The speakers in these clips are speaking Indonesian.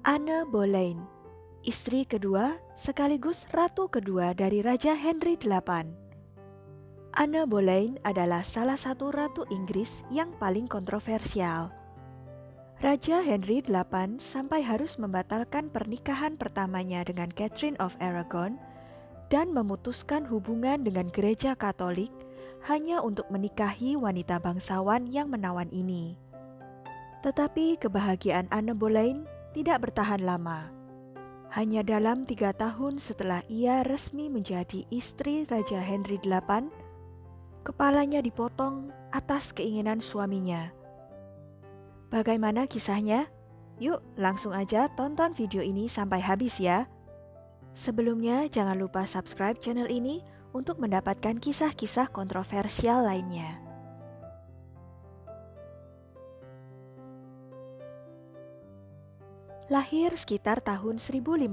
Anne Boleyn, istri kedua sekaligus ratu kedua dari Raja Henry VIII. Anne Boleyn adalah salah satu ratu Inggris yang paling kontroversial. Raja Henry VIII sampai harus membatalkan pernikahan pertamanya dengan Catherine of Aragon dan memutuskan hubungan dengan gereja Katolik hanya untuk menikahi wanita bangsawan yang menawan ini. Tetapi kebahagiaan Anne Boleyn tidak bertahan lama. Hanya dalam 3 tahun setelah ia resmi menjadi istri Raja Henry VIII, kepalanya dipotong atas keinginan suaminya. Bagaimana kisahnya? Yuk langsung aja tonton video ini sampai habis ya. Sebelumnya jangan lupa subscribe channel ini untuk mendapatkan kisah-kisah kontroversial lainnya. Lahir sekitar tahun 1501,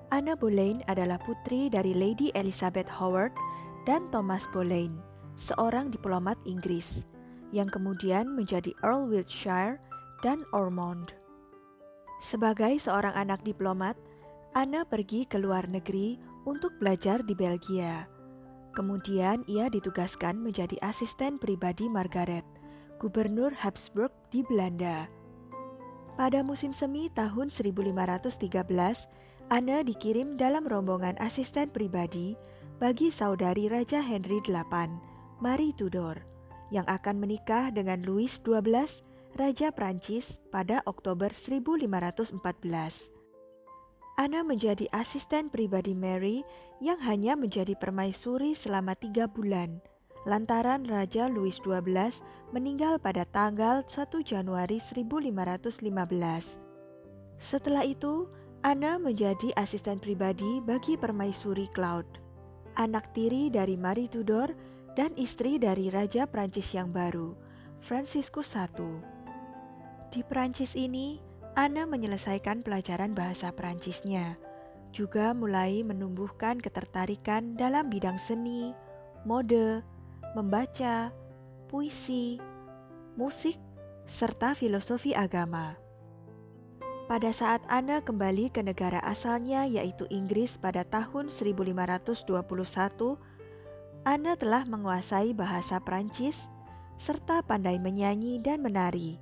Anne Boleyn adalah putri dari Lady Elizabeth Howard dan Thomas Boleyn, seorang diplomat Inggris, yang kemudian menjadi Earl Wiltshire dan Ormond. Sebagai seorang anak diplomat, Anne pergi ke luar negeri untuk belajar di Belgia. Kemudian ia ditugaskan menjadi asisten pribadi Margaret, Gubernur Habsburg di Belanda. Pada musim semi tahun 1513, Anne dikirim dalam rombongan asisten pribadi bagi saudari Raja Henry VIII, Marie Tudor, yang akan menikah dengan Louis XII, Raja Prancis pada Oktober 1514. Anne menjadi asisten pribadi Mary yang hanya menjadi permaisuri selama 3 bulan, lantaran Raja Louis XII meninggal pada tanggal 1 Januari 1515. Setelah itu, Anne menjadi asisten pribadi bagi permaisuri Claude, anak tiri dari Marie Tudor dan istri dari Raja Prancis yang baru, Franciscus I. Di Prancis ini, Anne menyelesaikan pelajaran bahasa Prancisnya, juga mulai menumbuhkan ketertarikan dalam bidang seni, mode, membaca, puisi, musik, serta filosofi agama. Pada saat Anne kembali ke negara asalnya yaitu Inggris pada tahun 1521, Anne telah menguasai bahasa Prancis serta pandai menyanyi dan menari.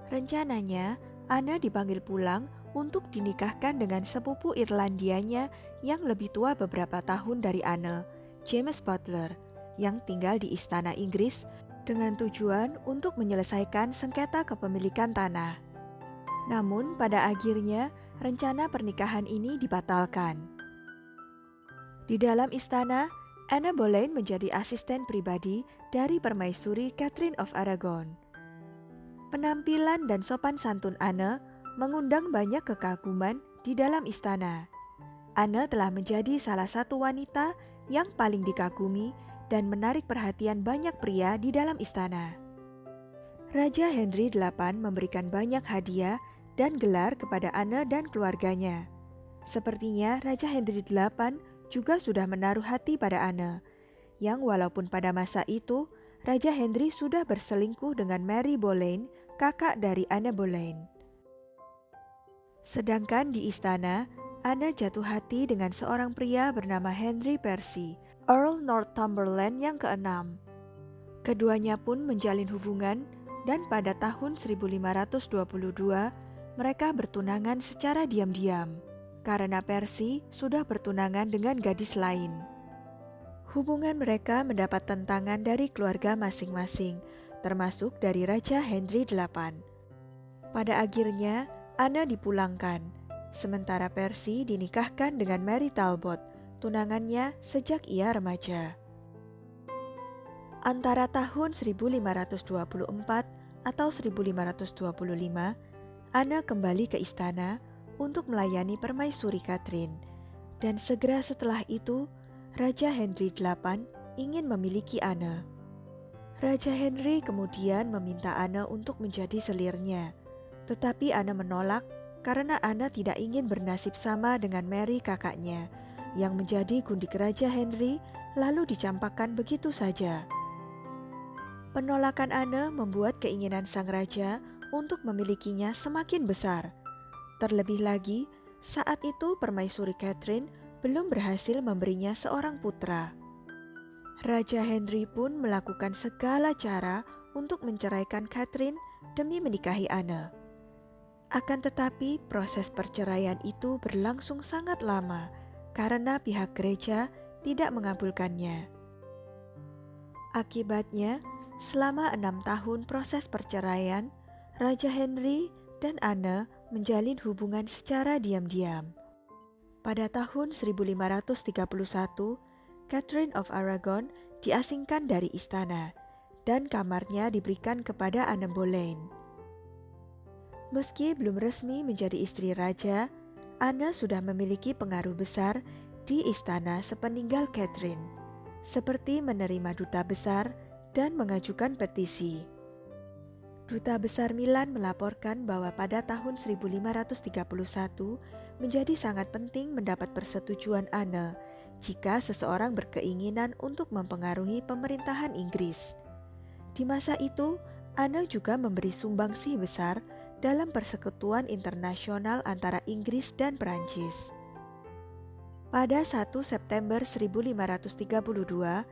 Rencananya, Anne dipanggil pulang untuk dinikahkan dengan sepupu Irlandianya yang lebih tua beberapa tahun dari Anne, James Butler, yang tinggal di istana Inggris dengan tujuan untuk menyelesaikan sengketa kepemilikan tanah. Namun pada akhirnya rencana pernikahan ini dibatalkan. Di dalam istana, Anne Boleyn menjadi asisten pribadi dari permaisuri Catherine of Aragon. Penampilan dan sopan santun Anne mengundang banyak kekaguman di dalam istana. Anne telah menjadi salah satu wanita yang paling dikagumi dan menarik perhatian banyak pria di dalam istana. Raja Henry VIII memberikan banyak hadiah dan gelar kepada Anne dan keluarganya. Sepertinya Raja Henry VIII juga sudah menaruh hati pada Anne, yang walaupun pada masa itu Raja Henry sudah berselingkuh dengan Mary Boleyn, kakak dari Anne Boleyn. Sedangkan di istana, Anne jatuh hati dengan seorang pria bernama Henry Percy, Earl Northumberland yang keenam. Keduanya pun menjalin hubungan dan pada tahun 1522 mereka bertunangan secara diam-diam karena Percy sudah bertunangan dengan gadis lain. Hubungan mereka mendapat tentangan dari keluarga masing-masing, termasuk dari Raja Henry VIII. Pada akhirnya, Anne dipulangkan, sementara Percy dinikahkan dengan Mary Talbot, tunangannya sejak ia remaja. Antara tahun 1524 atau 1525, Anne kembali ke istana untuk melayani permaisuri Catherine, dan segera setelah itu, Raja Henry VIII ingin memiliki Anne. Raja Henry kemudian meminta Anne untuk menjadi selirnya, tetapi Anne menolak karena Anne tidak ingin bernasib sama dengan Mary kakaknya, yang menjadi gundik Raja Henry lalu dicampakkan begitu saja. Penolakan Anne membuat keinginan sang raja untuk memilikinya semakin besar. Terlebih lagi, saat itu Permaisuri Catherine belum berhasil memberinya seorang putra. Raja Henry pun melakukan segala cara untuk menceraikan Catherine demi menikahi Anne. Akan tetapi proses perceraian itu berlangsung sangat lama karena pihak gereja tidak mengabulkannya. Akibatnya, selama 6 tahun proses perceraian, Raja Henry dan Anne menjalin hubungan secara diam-diam. Pada tahun 1531, Catherine of Aragon diasingkan dari istana dan kamarnya diberikan kepada Anne Boleyn. Meski belum resmi menjadi istri raja, Anne sudah memiliki pengaruh besar di istana sepeninggal Catherine, seperti menerima duta besar dan mengajukan petisi. Duta besar Milan melaporkan bahwa pada tahun 1531 menjadi sangat penting mendapat persetujuan Anne jika seseorang berkeinginan untuk mempengaruhi pemerintahan Inggris. Di masa itu, Anne juga memberi sumbangsih besar dalam persekutuan internasional antara Inggris dan Perancis. Pada 1 September 1532,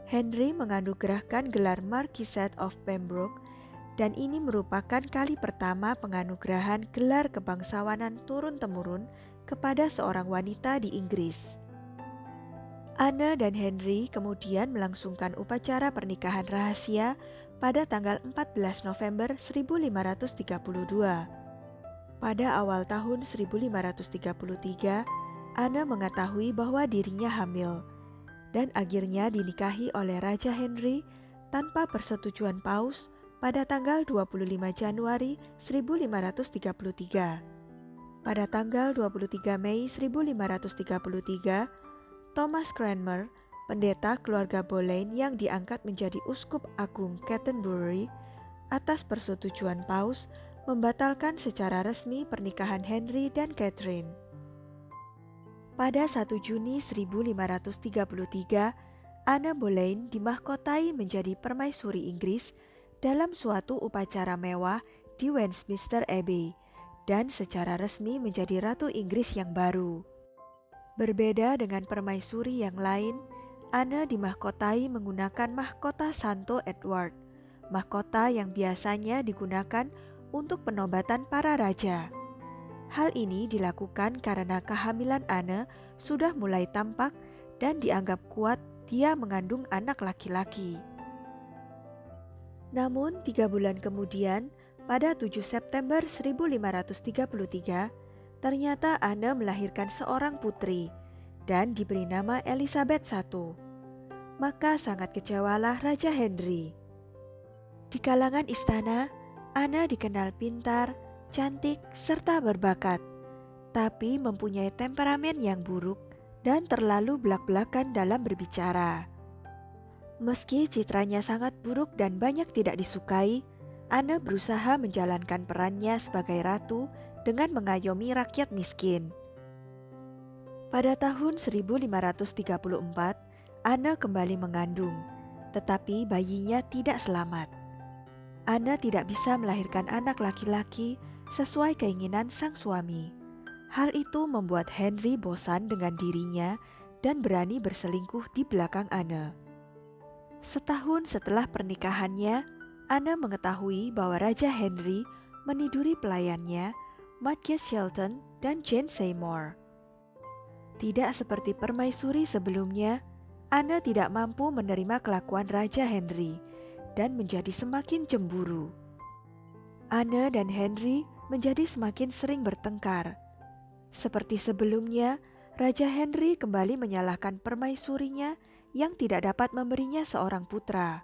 Henry menganugerahkan gelar Marquisate of Pembroke dan ini merupakan kali pertama penganugerahan gelar kebangsawanan turun-temurun kepada seorang wanita di Inggris. Anne dan Henry kemudian melangsungkan upacara pernikahan rahasia pada tanggal 14 November 1532. Pada awal tahun 1533, Anne mengetahui bahwa dirinya hamil dan akhirnya dinikahi oleh Raja Henry tanpa persetujuan Paus pada tanggal 25 Januari 1533. Pada tanggal 23 Mei 1533, Thomas Cranmer, pendeta keluarga Boleyn yang diangkat menjadi uskup agung Canterbury atas persetujuan Paus, membatalkan secara resmi pernikahan Henry dan Catherine. Pada 1 Juni 1533, Anne Boleyn dimahkotai menjadi permaisuri Inggris dalam suatu upacara mewah di Westminster Abbey dan secara resmi menjadi Ratu Inggris yang baru. Berbeda dengan permaisuri yang lain, Anne dimahkotai menggunakan mahkota Santo Edward, mahkota yang biasanya digunakan untuk penobatan para raja. Hal ini dilakukan karena kehamilan Anne sudah mulai tampak dan dianggap kuat dia mengandung anak laki-laki. Namun 3 bulan kemudian, pada 7 September 1533, ternyata Anne melahirkan seorang putri dan diberi nama Elizabeth I. Maka sangat kecewalah Raja Henry. Di kalangan istana, Anne dikenal pintar, cantik, serta berbakat, tapi mempunyai temperamen yang buruk dan terlalu belak-belakan dalam berbicara. Meski citranya sangat buruk dan banyak tidak disukai, Anne berusaha menjalankan perannya sebagai ratu dengan mengayomi rakyat miskin. Pada tahun 1534, Anne kembali mengandung, tetapi bayinya tidak selamat. Anne tidak bisa melahirkan anak laki-laki sesuai keinginan sang suami. Hal itu membuat Henry bosan dengan dirinya dan berani berselingkuh di belakang Anne. Setahun setelah pernikahannya, Anne mengetahui bahwa Raja Henry meniduri pelayannya, Marquis Shelton dan Jane Seymour. Tidak seperti permaisuri sebelumnya, Anne tidak mampu menerima kelakuan Raja Henry dan menjadi semakin cemburu. Anne dan Henry menjadi semakin sering bertengkar. Seperti sebelumnya, Raja Henry kembali menyalahkan permaisurinya yang tidak dapat memberinya seorang putra.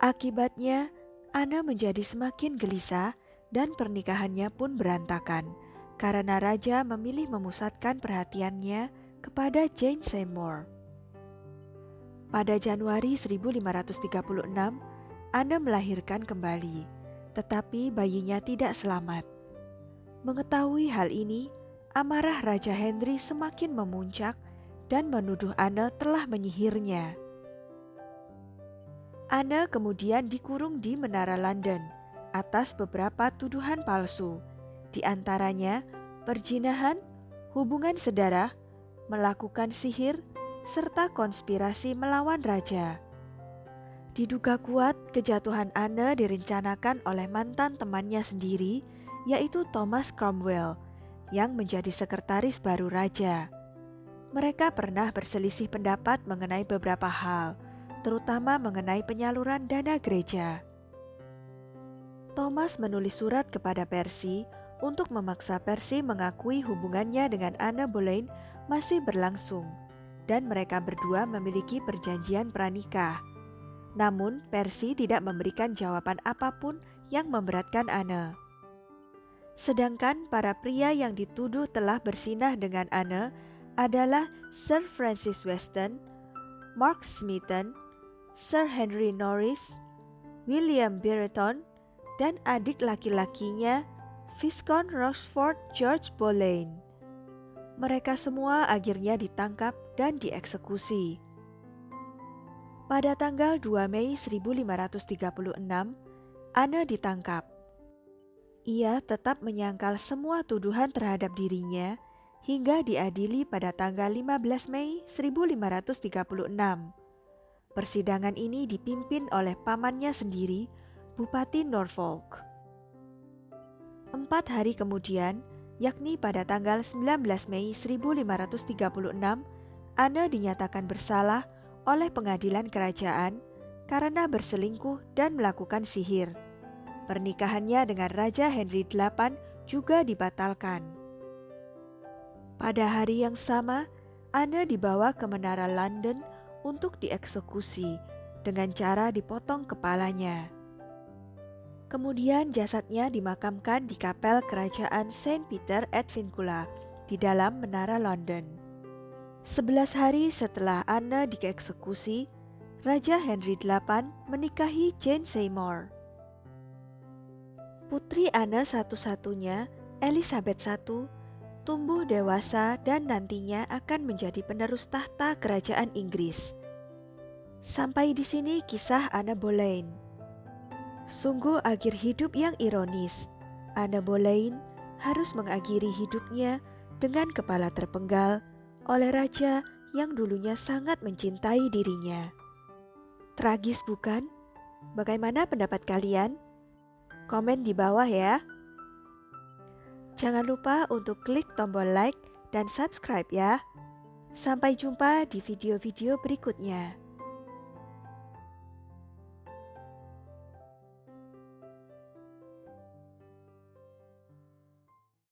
Akibatnya, Anne menjadi semakin gelisah dan pernikahannya pun berantakan karena raja memilih memusatkan perhatiannya kepada Jane Seymour. Pada Januari 1536, Anne melahirkan kembali, tetapi bayinya tidak selamat. Mengetahui hal ini, amarah Raja Henry semakin memuncak dan menuduh Anne telah menyihirnya. Anne kemudian dikurung di Menara London atas beberapa tuduhan palsu, di antaranya perzinahan, hubungan sedarah, melakukan sihir, serta konspirasi melawan raja. Diduga kuat, kejatuhan Anne direncanakan oleh mantan temannya sendiri, yaitu Thomas Cromwell, yang menjadi sekretaris baru raja. Mereka pernah berselisih pendapat mengenai beberapa hal, terutama mengenai penyaluran dana gereja. Thomas menulis surat kepada Percy untuk memaksa Percy mengakui hubungannya dengan Anne Boleyn masih berlangsung, dan mereka berdua memiliki perjanjian pranikah. Namun, Percy tidak memberikan jawaban apapun yang memberatkan Anne. Sedangkan para pria yang dituduh telah bersinah dengan Anne adalah Sir Francis Weston, Mark Smeaton, Sir Henry Norris, William Brereton, dan adik laki-lakinya, Viscount Rochford George Boleyn. Mereka semua akhirnya ditangkap dan dieksekusi. Pada tanggal 2 Mei 1536, Anne ditangkap. Ia tetap menyangkal semua tuduhan terhadap dirinya hingga diadili pada tanggal 15 Mei 1536. Persidangan ini dipimpin oleh pamannya sendiri, Bupati Norfolk. 4 hari kemudian, yakni pada tanggal 19 Mei 1536, Anne dinyatakan bersalah oleh pengadilan kerajaan karena berselingkuh dan melakukan sihir. Pernikahannya dengan Raja Henry VIII juga dibatalkan. Pada hari yang sama, Anne dibawa ke menara London untuk dieksekusi dengan cara dipotong kepalanya. Kemudian jasadnya dimakamkan di kapel kerajaan Saint Peter at Vincula di dalam menara London. 11 hari setelah Anne dieksekusi, Raja Henry VIII menikahi Jane Seymour. Putri Anne satu-satunya, Elizabeth I, tumbuh dewasa dan nantinya akan menjadi penerus tahta kerajaan Inggris. Sampai di sini kisah Anne Boleyn. Sungguh akhir hidup yang ironis. Anne Boleyn harus mengakhiri hidupnya dengan kepala terpenggal oleh raja yang dulunya sangat mencintai dirinya. Tragis bukan? Bagaimana pendapat kalian? Komen di bawah ya. Jangan lupa untuk klik tombol like dan subscribe ya. Sampai jumpa di video-video berikutnya.